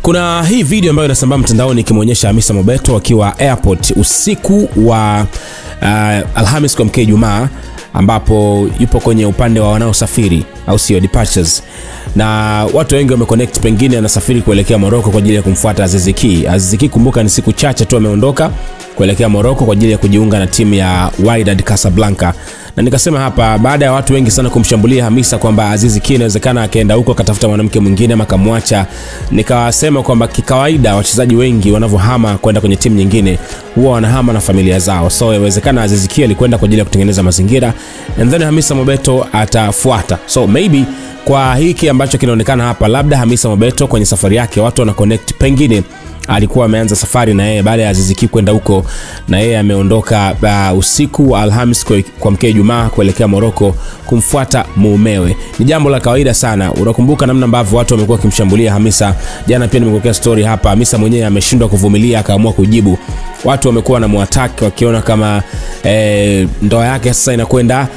Kuna hii video ambayo inasambaa mtandaoni ikimuonyesha Hamisa Mobeto akiwa airport usiku wa Alhamis kwa mkea Ijumaa, ambapo yupo kwenye upande wa wanaosafiri au sio, departures. Na watu wengi wameconnect pengine anasafiri kuelekea Morocco kwa ajili ya kumfuata Aziz Ki. Aziz Ki, kumbuka, ni siku chache tu ameondoka kuelekea Morocco kwa ajili ya kujiunga na timu ya Wydad Casablanca. Na nikasema hapa, baada ya watu wengi sana kumshambulia Hamisa kwamba Aziz Ki inawezekana akaenda huko akatafuta mwanamke mwingine ama kamwacha, nikawasema kwamba kikawaida wachezaji wengi wanavyohama kwenda kwenye timu nyingine huwa wanahama na familia zao. So inawezekana Aziz Ki alikwenda kwa ajili ya kutengeneza mazingira and then Hamisa Mobeto atafuata. So maybe kwa hiki ambacho kinaonekana hapa, labda Hamisa Mobeto kwenye safari yake watu wana connect, pengine alikuwa ameanza safari na yeye baada ya Aziz Ki kwenda huko, na yeye ameondoka usiku wa Alhamis kwa mkea Ijumaa kuelekea Morocco kumfuata mumewe. Ni jambo la kawaida sana. Unakumbuka namna ambavyo watu wamekuwa kimshambulia Hamisa. Jana pia nimekuwekea story hapa, Hamisa mwenyewe ameshindwa kuvumilia akaamua kujibu. Watu wamekuwa na muattack wakiona kama ndoa yake sasa inakwenda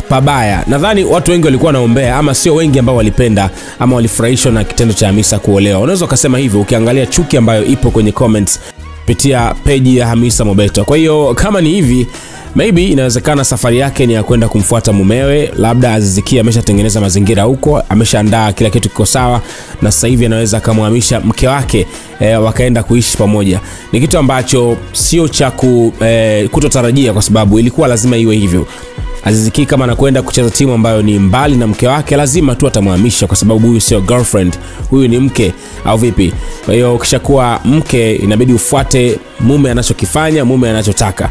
pabaya. Nadhani watu wengi walikuwa naombea, ama sio wengi ambao walipenda ama walifurahishwa na kitendo cha Hamisa kuolewa. Unaweza kusema hivyo ukiangalia chuki ambayo ipo kwenye comments kupitia page ya Hamisa Mobeto. Kwa hiyo kama ni hivi, maybe inawezekana safari yake ni ya kwenda kumfuata mumewe. Labda Aziz Ki ameshatengeneza mazingira huko, ameshaandaa kila kitu kiko sawa, na sasa hivi anaweza kumhamisha mke wake wakaenda kuishi pamoja. Ni kitu ambacho sio cha kutotarajia, kwa sababu ilikuwa lazima iwe hivyo. Aziz Ki kama anakwenda kucheza timu ambayo ni mbali na mke wake, lazima tu atamhamisha, kwa sababu huyu sio girlfriend, huyu ni mke, au vipi? Kwa hiyo ukishakuwa mke inabidi ufuate mume anachokifanya, mume anachotaka.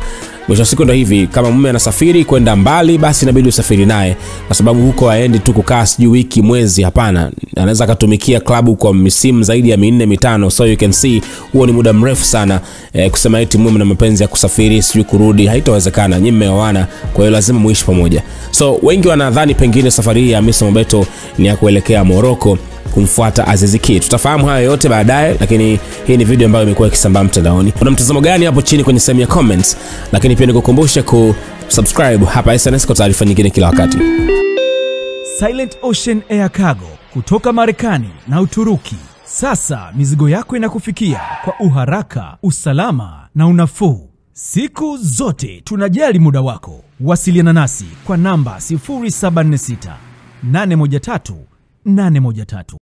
Mwisho siku ndio hivi, kama mume anasafiri kwenda mbali, basi inabidi usafiri naye, kwa sababu huko haendi tu kukaa sijui wiki mwezi, hapana. Anaweza katumikia klabu kwa misimu zaidi ya 4-5. So you can see huo ni muda mrefu sana. Kusema eti mume na mapenzi ya kusafiri sijui kurudi, haitawezekana. Nyinyi mmeoana, kwa hiyo lazima muishi pamoja. So wengi wanadhani pengine safari hii ya Hamisa Mobeto ni ya kuelekea Morocco kumfuata Aziz Ki. Tutafahamu hayo yote baadaye, lakini hii ni video ambayo imekuwa ikisambaa mtandaoni. Una mtazamo gani hapo chini kwenye sehemu ya comments? Lakini pia nikukumbusha kusubscribe hapa SnS kwa taarifa nyingine kila wakati. Silent Ocean Air Cargo kutoka Marekani na Uturuki. Sasa mizigo yako inakufikia kwa uharaka, usalama na unafuu. Siku zote tunajali muda wako. Wasiliana nasi kwa namba 0746 813 813.